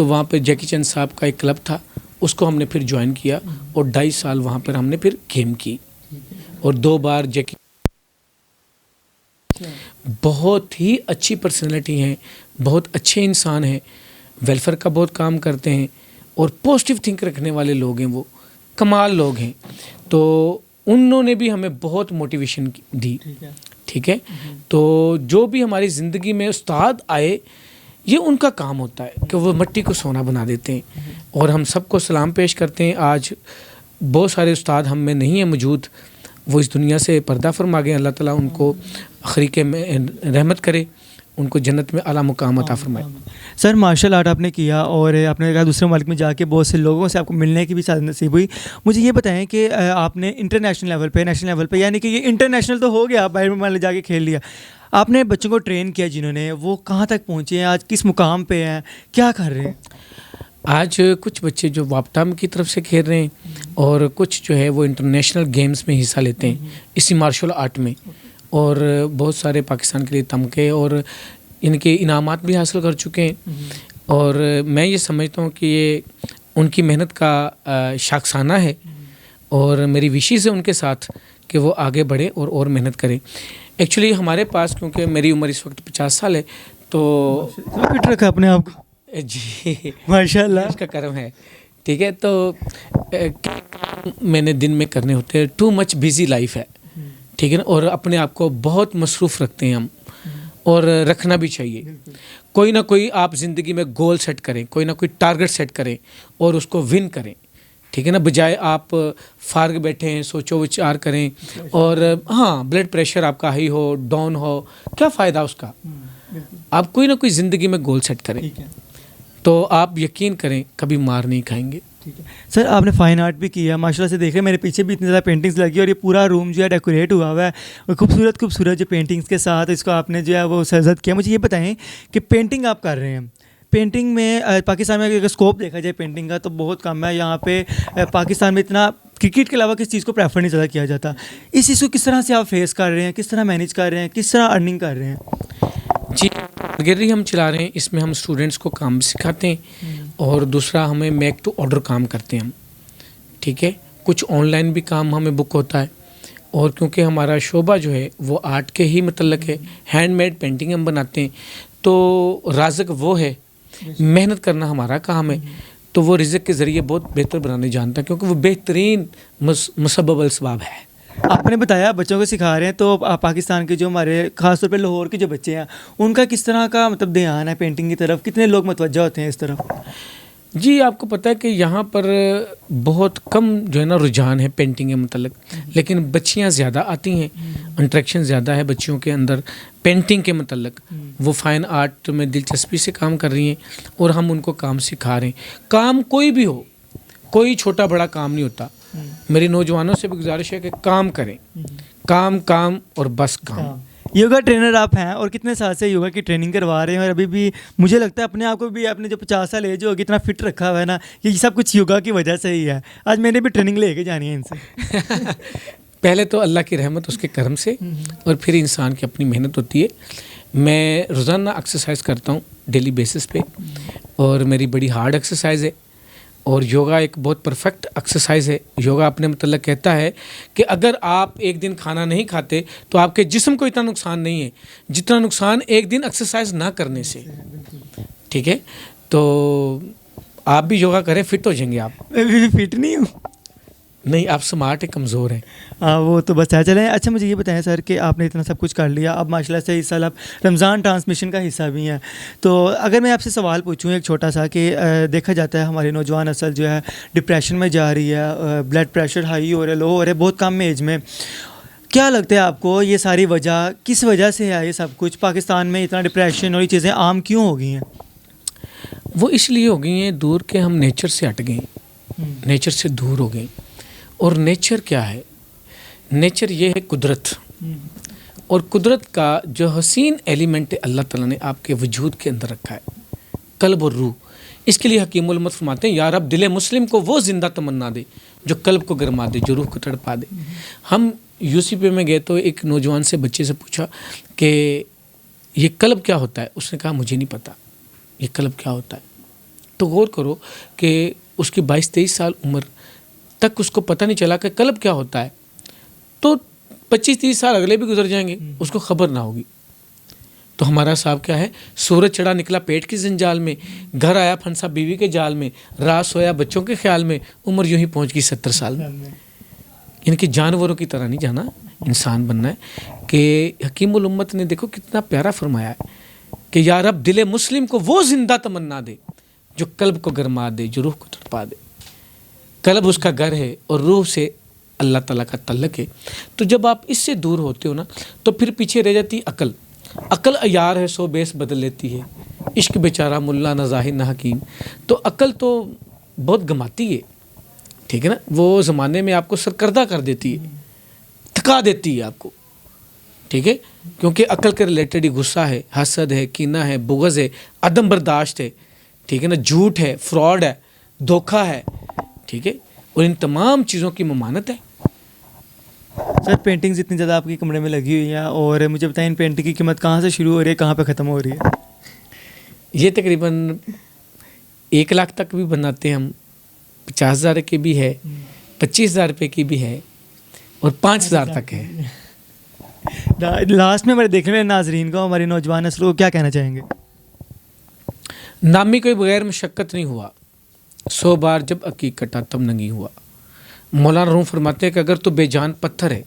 تو وہاں پہ جیکی چند صاحب کا ایک کلب تھا, اس کو ہم نے پھر جوائن کیا اور 2.5 سال وہاں پر ہم نے پھر گیم کی, اور 2 بار جیکی بہت ہی اچھی پرسنالٹی ہیں, بہت اچھے انسان ہیں, ویلفیئر کا بہت کام کرتے ہیں اور پازیٹیو تھنک رکھنے والے لوگ ہیں, وہ کمال لوگ ہیں. تو انہوں نے بھی ہمیں بہت موٹیویشن دی. ٹھیک ہے, تو جو بھی ہماری زندگی میں استاد آئے, یہ ان کا کام ہوتا ہے کہ وہ مٹی کو سونا بنا دیتے ہیں, اور ہم سب کو سلام پیش کرتے ہیں. آج بہت سارے استاد ہم میں نہیں ہیں موجود, وہ اس دنیا سے پردہ فرما گئے. اللہ تعالیٰ ان کو خریق رحمت کرے, ان کو جنت میں اعلیٰ مقام عطا فرمائے. سر مارشل آرٹ آپ نے کیا اور آپ نے کہا دوسرے ملک میں جا کے بہت سے لوگوں سے آپ کو ملنے کی بھی سعادت نصیب ہوئی. مجھے یہ بتائیں کہ آپ نے انٹرنیشنل لیول پہ, نیشنل لیول پہ, یعنی کہ یہ انٹرنیشنل تو ہو گیا, باہر مان جا کے کھیل لیا, آپ نے بچوں کو ٹرین کیا جنہوں نے, وہ کہاں تک پہنچے ہیں, آج کس مقام پہ ہیں, کیا کر رہے ہیں؟ آج کچھ بچے جو واپٹام کی طرف سے کھیل رہے ہیں, اور کچھ جو ہے وہ انٹرنیشنل گیمز میں حصہ لیتے ہیں اسی مارشل آرٹ میں, اور بہت سارے پاکستان کے لیے تمغے اور ان کے انعامات بھی حاصل کر چکے ہیں. اور میں یہ سمجھتا ہوں کہ یہ ان کی محنت کا شاخسانہ ہے, اور میری وشیز ہے ان کے ساتھ کہ وہ آگے بڑھے اور محنت کریں. ایکچولی ہمارے پاس, کیونکہ میری عمر اس وقت 50 سال ہے, تو فٹ رکھا اپنے آپ کو. جی ماشاء اللہ, اس کا کرم ہے. ٹھیک ہے, تو میں نے دن میں کرنے ہوتے ہیں, ٹو مچ بیزی لائف ہے. ٹھیک ہے نا, اور اپنے آپ کو بہت مصروف رکھتے ہیں ہم, اور رکھنا بھی چاہیے. کوئی نہ کوئی آپ زندگی میں گول سیٹ کریں, کوئی نہ کوئی ٹارگٹ سیٹ کریں اور اس کو ون کریں. ٹھیک ہے نا, بجائے آپ فارغ بیٹھے ہیں, سوچو وچار کریں, اور ہاں بلڈ پریشر آپ کا ہائی ہو, ڈاؤن ہو, کیا فائدہ اس کا. آپ کوئی نہ کوئی زندگی میں گول سیٹ کریں, تو آپ یقین کریں کبھی مار نہیں کھائیں گے. سر آپ نے فائن آرٹ بھی کیا, ماشاء اللہ سے دیکھ رہے ہیں میرے پیچھے بھی اتنی زیادہ پینٹنگس لگی, اور یہ پورا روم جو ہے ڈیکوریٹ ہوا ہوا ہے, اور خوبصورت جو پینٹنگس کے ساتھ اس کو آپ نے جو ہے وہ سرزد کیا. مجھے یہ بتائیں کہ پینٹنگ آپ کر رہے ہیں, پینٹنگ میں پاکستان میں اگر اسکوپ دیکھا جائے پینٹنگ کا تو بہت کم ہے. یہاں پہ پاکستان میں اتنا کرکٹ کے علاوہ کس چیز کو پریفر نہیں زیادہ کیا جاتا. اس چیز کو کس طرح سے آپ فیس کر رہے ہیں, کس طرح مینیج کر رہے ہیں, کس طرح ارننگ کر رہے ہیں؟ جی, گیلری ہم چلا رہے ہیں, اس میں ہم اسٹوڈنٹس کو کام بھی سکھاتے ہیں, اور دوسرا ہمیں میک ٹو آرڈر کام کرتے ہیں ہم. ٹھیک ہے, کچھ آن لائن بھی کام ہمیں بک ہوتا ہے, اور کیونکہ ہمارا شعبہ جو ہے وہ آرٹ کے ہی متعلق ہے, ہینڈ میڈ پینٹنگ ہم بناتے ہیں, تو رازق وہ ہے, محنت کرنا ہمارا کام ہے, تو وہ رزق کے ذریعے بہت بہتر بنانے جانتا ہے, کیونکہ وہ بہترین مسبب الاسباب ہے. آپ نے بتایا بچوں کو سکھا رہے ہیں, تو پاکستان کے جو ہمارے خاص طور پہ لاہور کے جو بچے ہیں ان کا کس طرح کا مطلب دھیان ہے پینٹنگ کی طرف, کتنے لوگ متوجہ ہوتے ہیں اس طرف؟ جی, آپ کو پتہ ہے کہ یہاں پر بہت کم جو ہے نا رجحان ہے پینٹنگ کے متعلق, لیکن بچیاں زیادہ آتی ہیں, انٹریکشن زیادہ ہے بچیوں کے اندر پینٹنگ کے متعلق. وہ فائن آرٹ میں دلچسپی سے کام کر رہی ہیں, اور ہم ان کو کام سکھا رہے ہیں. کام کوئی بھی ہو, کوئی چھوٹا بڑا کام نہیں ہوتا. میری نوجوانوں سے بھی گزارش ہے کہ کام کریں, کام اور بس کام. یوگا ٹرینر آپ ہیں, اور کتنے سال سے یوگا کی ٹریننگ کروا رہے ہیں, اور ابھی بھی مجھے لگتا ہے اپنے آپ کو بھی آپ نے جو 50 سال ایج ہوگی اتنا فٹ رکھا ہوا ہے نا, یہ سب کچھ یوگا کی وجہ سے ہی ہے. آج میں نے بھی ٹریننگ لے کے جانی ہے ان سے. پہلے تو اللہ کی رحمت, اس کے کرم سے, اور پھر انسان کی اپنی محنت ہوتی ہے. میں روزانہ ایکسرسائز کرتا ہوں ڈیلی بیسس پہ, اور میری بڑی ہارڈ ایکسرسائز ہے, اور یوگا ایک بہت پرفیکٹ ایکسرسائز ہے. یوگا اپنے متعلق کہتا ہے کہ اگر آپ ایک دن کھانا نہیں کھاتے تو آپ کے جسم کو اتنا نقصان نہیں ہے جتنا نقصان ایک دن ایکسرسائز نہ کرنے سے. ٹھیک ہے, تو آپ بھی یوگا کریں, فٹ ہو جائیں گے آپ. میں بھی فٹ نہیں ہوں. نہیں, آپ سمارٹ ہیں, کمزور ہیں. ہاں وہ تو بس چلیں. اچھا مجھے یہ بتائیں سر کہ آپ نے اتنا سب کچھ کر لیا, اب ماشاء اللہ سے اس سال آپ رمضان ٹرانسمیشن کا حصہ بھی ہیں, تو اگر میں آپ سے سوال پوچھوں ایک چھوٹا سا کہ دیکھا جاتا ہے ہماری نوجوان نسل جو ہے ڈپریشن میں جا رہی ہے, بلڈ پریشر ہائی ہو رہا ہے, لو ہو رہا ہے بہت کم ایج میں. کیا لگتا ہے آپ کو یہ ساری وجہ کس وجہ سے ہے؟ یہ سب کچھ پاکستان میں اتنا ڈپریشن اور یہ چیزیں عام کیوں ہو گئی ہیں؟ وہ اس لیے ہو گئی ہیں دور کے, ہم نیچر سے ہٹ گئے, نیچر سے دور ہو گئے. اور نیچر کیا ہے؟ نیچر یہ ہے قدرت, اور قدرت کا جو حسین ایلیمنٹ اللہ تعالیٰ نے آپ کے وجود کے اندر رکھا ہے, قلب اور روح. اس کے لیے حکیم الامت فرماتے ہیں, یا رب دل مسلم کو وہ زندہ تمنا دے جو قلب کو گرما دے, جو روح کو تڑپا دے. ہم UCP میں گئے تو ایک نوجوان سے بچے سے پوچھا کہ یہ قلب کیا ہوتا ہے؟ اس نے کہا مجھے نہیں پتا یہ قلب کیا ہوتا ہے. تو غور کرو کہ اس کی 22-23 سال عمر تک اس کو پتہ نہیں چلا کہ قلب کیا ہوتا ہے، تو 25-30 سال اگلے بھی گزر جائیں گے، اس کو خبر نہ ہوگی. تو ہمارا صاحب کیا ہے، سورج چڑھا نکلا پیٹ کی زنجال میں، گھر آیا پھنسا بیوی کے جال میں، رات سویا بچوں کے خیال میں، عمر یوں ہی پہنچ گئی 70 سال میں. ان کی جانوروں کی طرح نہیں جانا، انسان بننا ہے. کہ حکیم الامت نے دیکھو کتنا پیارا فرمایا ہے کہ یا رب دل مسلم کو وہ زندہ تمنا دے جو قلب کو گرما دے، جو روح کو تڑپا دے. قلب اس کا گھر ہے اور روح سے اللہ تعالیٰ کا تعلق ہے. تو جب آپ اس سے دور ہوتے ہو نا تو پھر پیچھے رہ جاتی عقل. عقل عیار ہے سو بیس بدل لیتی ہے، عشق بیچارہ ملا نہ ظاہر نہ حکیم. تو عقل تو بہت گماتی ہے، ٹھیک ہے نا، وہ زمانے میں آپ کو سرکردہ کر دیتی ہے، تھکا دیتی ہے آپ کو، ٹھیک ہے. کیونکہ عقل کے ریلیٹڈ ہی غصہ ہے، حسد ہے، کینہ ہے، بغض ہے، عدم برداشت ہے، ٹھیک ہے نا، جھوٹ ہے، فراڈ ہے، دھوکہ ہے، ٹھیک ہے. اور ان تمام چیزوں کی ممانت ہے. سر پینٹنگز اتنی زیادہ آپ کے کمرے میں لگی ہوئی ہیں، اور مجھے بتائیں ان پینٹنگ کی قیمت کہاں سے شروع ہو رہی ہے، کہاں پہ ختم ہو رہی ہے؟ یہ تقریباً 1 لاکھ تک بھی بناتے ہیں ہم، 50,000 کی بھی ہے، 25,000 روپے کی بھی ہے، اور 5,000 تک ہے. لاسٹ میں ہمارے دیکھنے والے ناظرین کو، ہماری نوجوان نسل کو کیا کہنا چاہیں گے؟ نامی کوئی بغیر مشقت نہیں ہوا، 100 بار جب عقیق کٹا تب ننگی ہوا. مولانا روم فرماتے ہیں کہ اگر تو بے جان پتھر ہے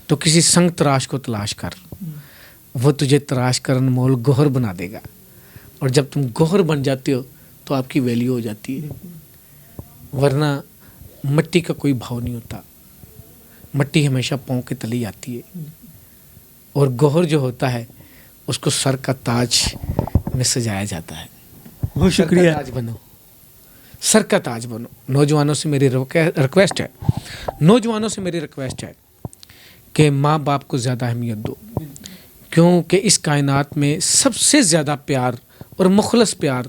تو کسی سنگ تراش کو تلاش کر، وہ تجھے تراش کرن مول گوہر بنا دے گا. اور جب تم گوہر بن جاتے ہو تو آپ کی ویلیو ہو جاتی ہے. ورنہ مٹی کا کوئی بھاؤ نہیں ہوتا، مٹی ہمیشہ پاؤں کے تلے آتی ہے. اور گوہر جو ہوتا ہے اس کو سر کا تاج میں سجایا جاتا ہے. بہت شکریہ. تاج بنو، سر کا تاج بنو. نوجوانوں سے میری ریکویسٹ ہے کہ ماں باپ کو زیادہ اہمیت دو، کیونکہ اس کائنات میں سب سے زیادہ پیار اور مخلص پیار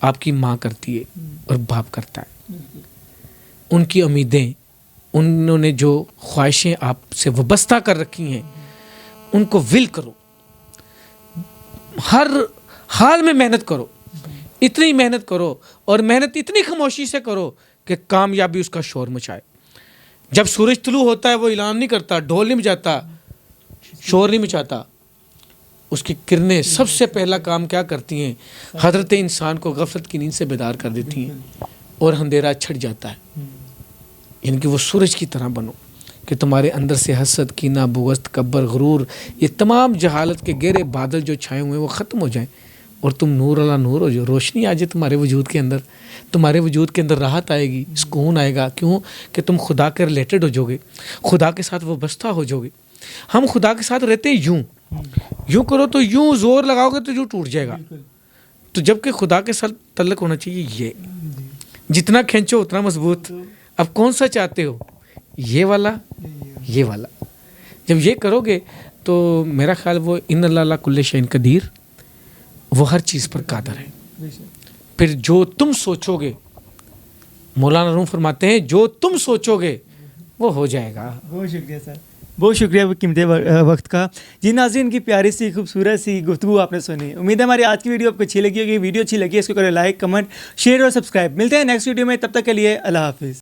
آپ کی ماں کرتی ہے اور باپ کرتا ہے. ان کی امیدیں، انہوں نے جو خواہشیں آپ سے وابستہ کر رکھی ہیں ان کو ول کرو، ہر حال میں محنت کرو، اتنی محنت کرو، اور محنت اتنی خاموشی سے کرو کہ کامیابی اس کا شور مچائے. جب سورج طلوع ہوتا ہے وہ اعلان نہیں کرتا، ڈھول نہیں بجاتا، شور نہیں مچاتا. اس کی کرنیں سب سے پہلا کام کیا کرتی ہیں؟ حضرت انسان کو غفلت کی نیند سے بیدار کر دیتی ہیں اور اندھیرا چھٹ جاتا ہے. یعنی کہ وہ سورج کی طرح بنو کہ تمہارے اندر سے حسد، کینہ، بغض، تکبر، غرور، یہ تمام جہالت کے گہرے بادل جو چھائے ہوئے ہیں وہ ختم ہو جائیں، اور تم نور اللہ نور ہو جو روشنی آ جائے تمہارے وجود کے اندر. تمہارے وجود کے اندر راحت آئے گی، سکون آئے گا. کیوں کہ تم خدا کے ریلیٹڈ ہو جاؤ گے، خدا کے ساتھ وابستہ ہو جاؤ گے. ہم خدا کے ساتھ رہتے ہیں یوں کرو تو یوں زور لگاؤ گے تو یوں ٹوٹ جائے گا. تو جب کہ خدا کے ساتھ تعلق ہونا چاہیے، یہ جتنا کھینچو اتنا مضبوط. اب کون سا چاہتے ہو، یہ والا، یہ والا؟ جب یہ کرو گے تو میرا خیال وہ ان اللہ علی کل شیء قدیر، وہ ہر چیز پر قادر ہے. پھر جو تم سوچو گے، مولانا روم فرماتے ہیں جو تم سوچو گے وہ ہو جائے گا. بہت شکریہ سر، بہت شکریہ قیمتی وقت کا. جی ناظرین، کی پیاری سی خوبصورت سی گفتگو آپ نے سنی. امید ہے ہماری آج کی ویڈیو آپ کو اچھی لگی ہوگی. ویڈیو اچھی لگی ہے اس کو کریں لائک، کمنٹ، شیئر اور سبسکرائب. ملتے ہیں نیکسٹ ویڈیو میں، تب تک کے لیے اللہ حافظ.